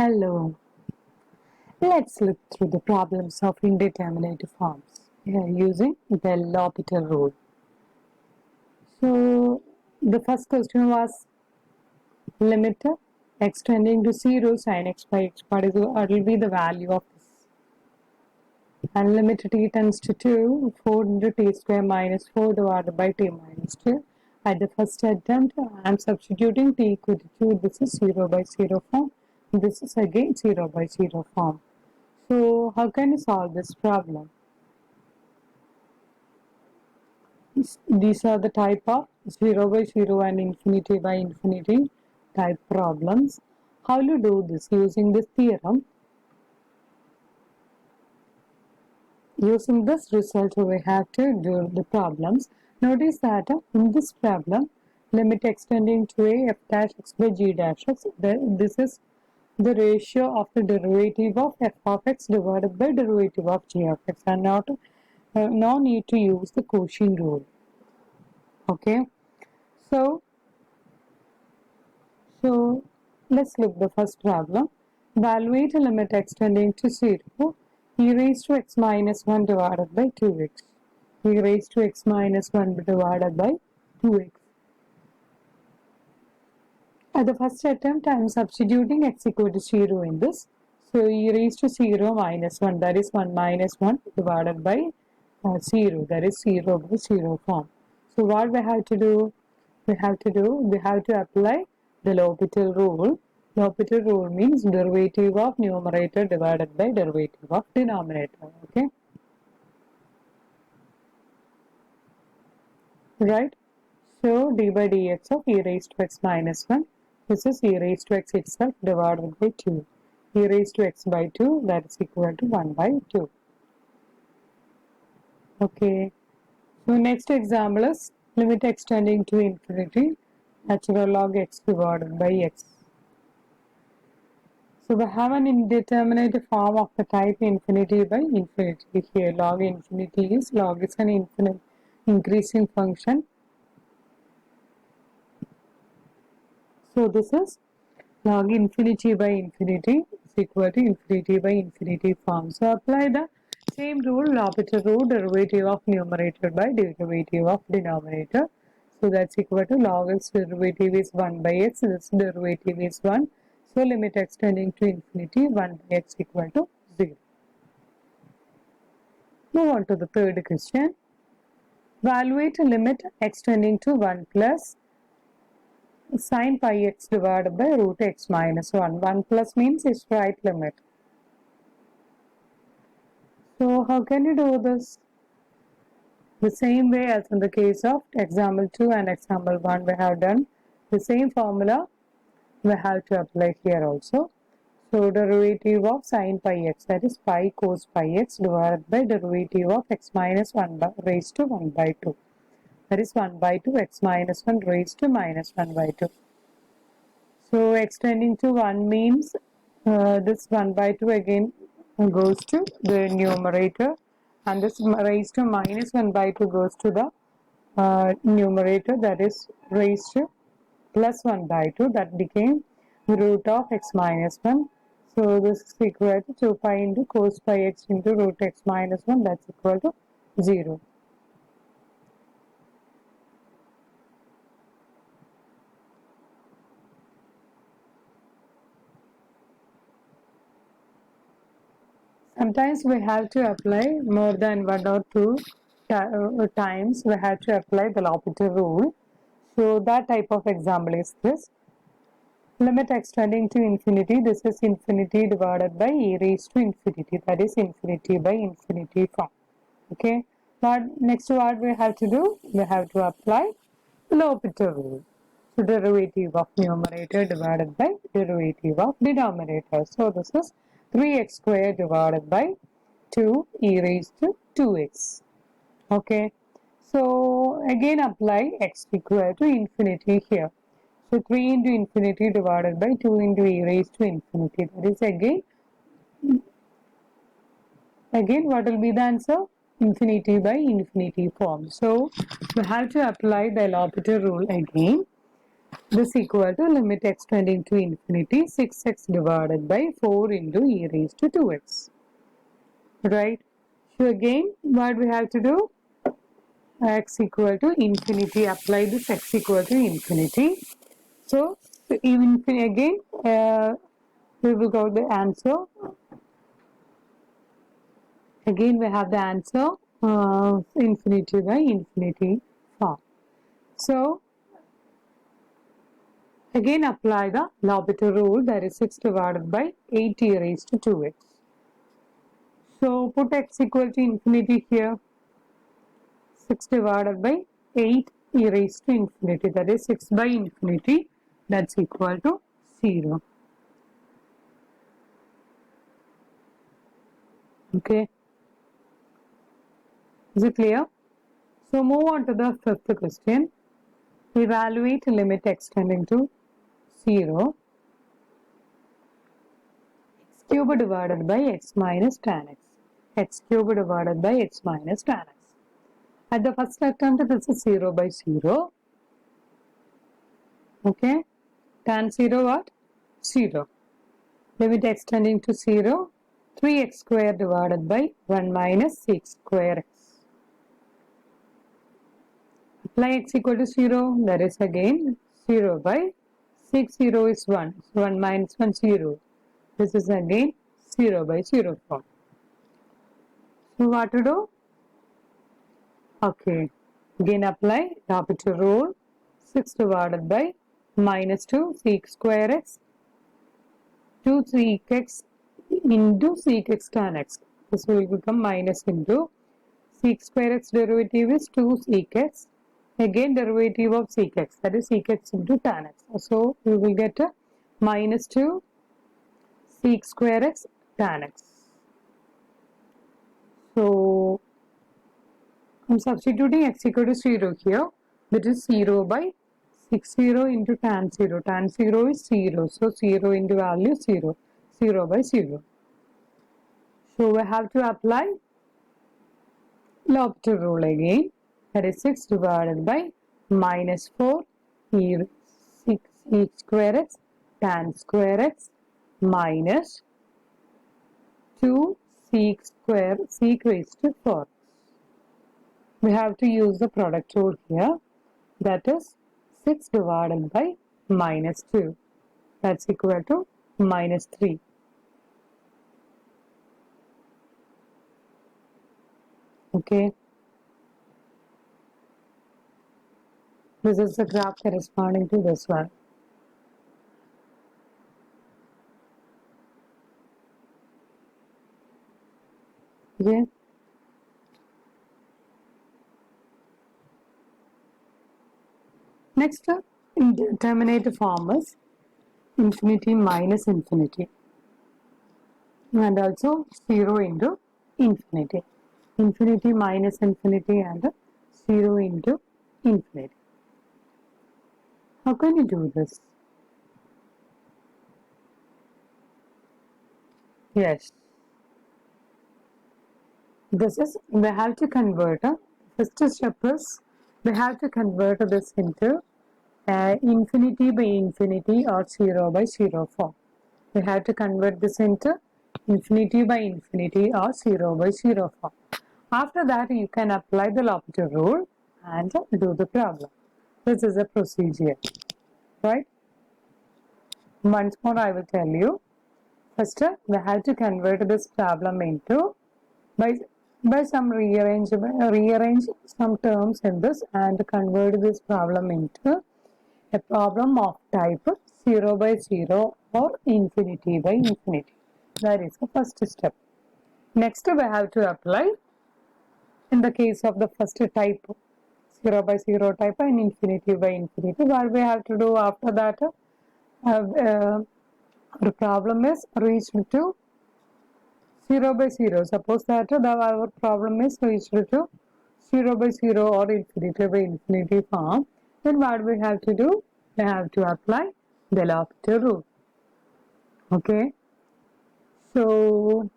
Hello. Let's look through the problems of indeterminate forms using the L'Hopital rule. So the first question was limit x tending to 0 sin x by x. What will be the value of this? And limit t tends to 2, 4 into t square minus 4 divided by t minus 2. At the first attempt, I am substituting t equal to 2. This is 0 by 0 form. This is again 0 by 0 form. So how can you solve this problem? These are the type of 0 by 0 and infinity by infinity type problems. How you do this? Using this theorem. Using this result, we have to do the problems. Notice that in this problem, limit extending to a f dash x by g dash x, this is the ratio of the derivative of f of x divided by derivative of g of x, and no need to use the quotient rule. Okay, so let's look the first problem. Evaluate a limit extending to 0 e raised to x minus 1 divided by 2x. E raised to x minus 1 divided by 2x. At the first attempt, I am substituting x equal to 0 in this. So e raised to 0 minus 1, that is 1 minus 1 divided by 0, that is 0 by 0 form. So what we have to do? We have to apply the L'Hopital rule. L'Hopital rule means derivative of numerator divided by derivative of denominator. Okay, right? So d by dx of e raised to x minus 1. This is e raised to x itself divided by 2. E raised to x by 2, that is equal to 1 by 2. Okay. So next example is limit extending to infinity, natural log x divided by x. So we have an indeterminate form of the type infinity by infinity. Here log infinity is an infinite increasing function. So this is log infinity by infinity is equal to infinity by infinity form. So apply the same rule, L'Hopital rule, derivative of numerator by derivative of denominator. So that's equal to log x derivative is 1 by x, this derivative is 1. So limit extending to infinity, 1 by x equal to 0. Move on to the third question. Evaluate a limit extending to 1 plus sin pi x divided by root x minus 1. 1 plus means its right limit. So how can you do this? The same way as in the case of example 2 and example 1, we have done the same formula we have to apply here also. So derivative of sin pi x, that is pi cos pi x divided by derivative of x minus 1 raised to 1 by 2. That is 1 by 2 x minus 1 raised to minus 1 by 2. So extending to 1 means this 1 by 2 again goes to the numerator, and this raised to minus 1 by 2 goes to the numerator, that is raised to plus 1 by 2, that became root of x minus 1. So this is equal to 2 pi into cos pi x into root x minus 1, that's equal to 0. Sometimes we have to apply more than 1 or 2 times we have to apply the L'Hopital rule. So that type of example is this. Limit extending to infinity, this is infinity divided by e raised to infinity, that is infinity by infinity form. Okay, but next what we have to do? We have to apply the L'Hopital rule. So derivative of numerator divided by derivative of denominator. So this is 3x squared divided by 2 e raised to 2x. Okay, so again apply x equal to infinity here. So 3 into infinity divided by 2 into e raised to infinity. That is again what will be the answer? Infinity by infinity form. So we have to apply the L'Hopital rule again. This equal to limit x tending to infinity 6x divided by 4 into e raised to 2x. Right? So again, what we have to do? X equal to infinity. Apply this x equal to infinity. So even again, we will go the answer. Again, we have the answer infinity by infinity form. So again, apply the L'Hopital rule, that is 6 divided by 8 e raised to 2x. So put x equal to infinity here. 6 divided by 8 e raised to infinity, that is 6 by infinity, that's equal to 0. Okay. Is it clear? So move on to the fifth question. Evaluate limit x tending to 0. X cubed divided by x minus tan x. X cubed divided by x minus tan x. At the first attempt, this is 0 by 0. Okay. Tan 0 what? 0. Limit x tending to 0. 3x square divided by 1 minus 6 square x. Apply x equal to 0. That is again 0 by 6. 0 is 1. So 1 minus 1 0. This is again 0 by 0 form. So what to do? Okay. Again apply L'Hopital rule. 6 divided by minus 2 sec square x 2 sec x into sec x tan x. This will become minus into sec square x derivative is 2 sec x. Again derivative of sec x, that is sec x into tan x. So we will get a minus 2 sec square x tan x. So I'm substituting x equal to 0 here. That is 0 by 6 0 into tan 0. Tan 0 is 0. So 0 into value 0. 0 by 0. So we have to apply L'Hopital rule again. That is 6 divided by minus 4 e 6 e square x tan square x minus 2 sec square sec raised to 4. We have to use the product rule here. That is 6 divided by minus 2. That's equal to minus 3. Okay. This is the graph corresponding to this one. Okay. Next, indeterminate form is infinity minus infinity, and also 0 into infinity. Infinity minus infinity and 0 into infinity. How can you do this? Yes. This is, we have to convert, first step is, we have to convert this into infinity by infinity or 0 by 0 form. We have to convert this into infinity by infinity or 0 by 0 form. After that, you can apply the L'Hopital rule and do the problem. This is a procedure, right? Once more, I will tell you. First, we have to convert this problem into by some rearrange some terms in this and convert this problem into a problem of type 0 by 0 or infinity by infinity. That is the first step. Next, we have to apply, in the case of the first type 0 by 0 type and infinity by infinity, what we have to do after that, the problem is reached to 0 by 0. Suppose that our problem is reached to 0 by 0 or infinity by infinity form, then what we have to do? We have to apply the L'Hopital rule. Okay. So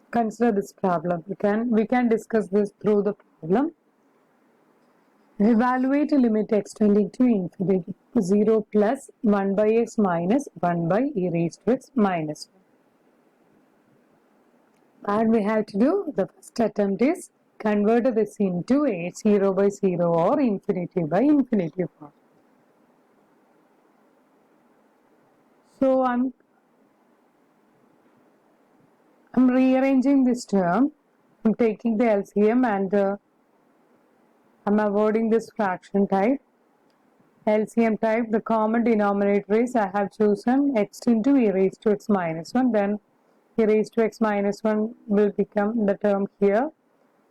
consider this problem. We can discuss this through the problem. Evaluate limit x tending to infinity 0 plus 1 by x minus 1 by e raised to x minus 1. And we have to do the first attempt is convert this into a 0 by 0 or infinity by infinity form. So I'm rearranging this term. I'm taking the LCM and I'm avoiding this fraction type. LCM type, the common denominator is I have chosen x into e raised to x minus 1. Then e raised to x minus 1 will become the term here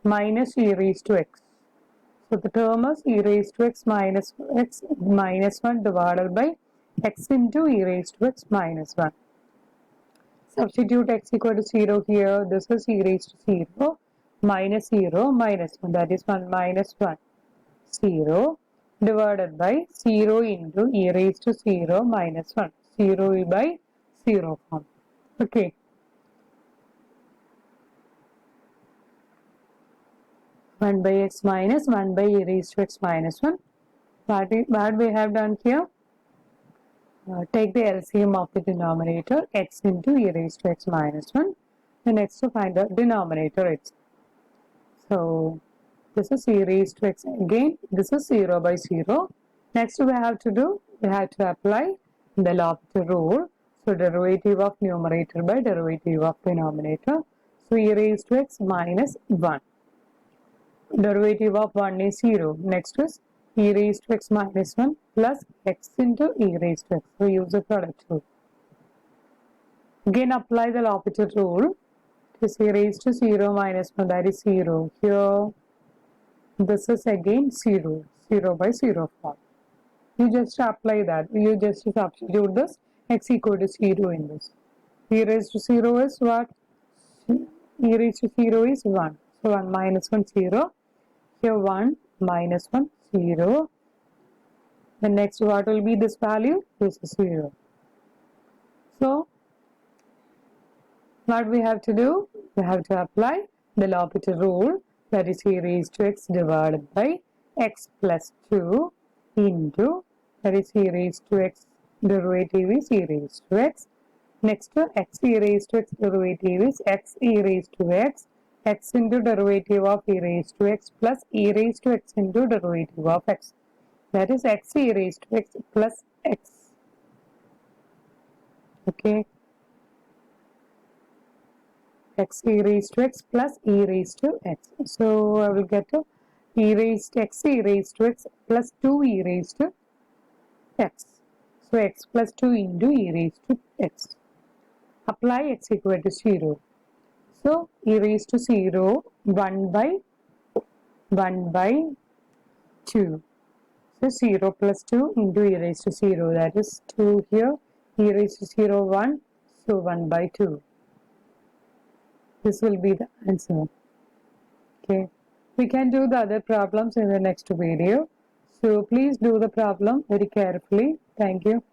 minus e raised to x. So the term is e raised to x minus 1 divided by x into e raised to x minus 1. Substitute x equal to 0 here. This is e raised to 0 minus 0 minus 1, that is 1 minus 1. 0 divided by 0 into e raised to 0 minus 1. 0 by 0 form. Okay. One by x minus 1 by e raised to x minus 1. What we have done here? Take the LCM of the denominator x into e raised to x minus 1. The next to find the denominator x. So this is e raised to x again. This is 0 by 0. Next we have to apply the L'Hopital rule. So derivative of numerator by derivative of denominator. So e raised to x minus 1. Derivative of 1 is 0. Next is e raised to x minus 1 plus x into e raised to x. So use the product rule. Again apply the L'Hopital rule. It is e raised to 0 minus 1, that is 0. Here this is again 0. 0 by 0 form. You just apply that. You just substitute this x equal to 0 in this. E raised to 0 is what? E raised to 0 is 1. So 1 minus 1 0. Here 1 minus 1 0. The next what will be this value? This is 0. So what we have to do? We have to apply the L'Hopital rule, that is e raised to x divided by x plus 2 into, that is e raised to x derivative is e raised to x. Next to x e raised to x derivative is x e raised to x. X into derivative of e raised to x plus e raised to x into derivative of x. That is x e raised to x plus x. Okay. X e raised to x plus e raised to x. So I will get to e raised to x e raised to x plus 2 e raised to x. So x plus 2 into e raised to x. Apply x equal to 0. So e raised to 0 1 by 2. So 0 plus 2 into e raised to 0, that is 2 here. E raised to 0 1, so 1 by 2. This will be the answer. Okay. We can do the other problems in the next video. So please do the problem very carefully. Thank you.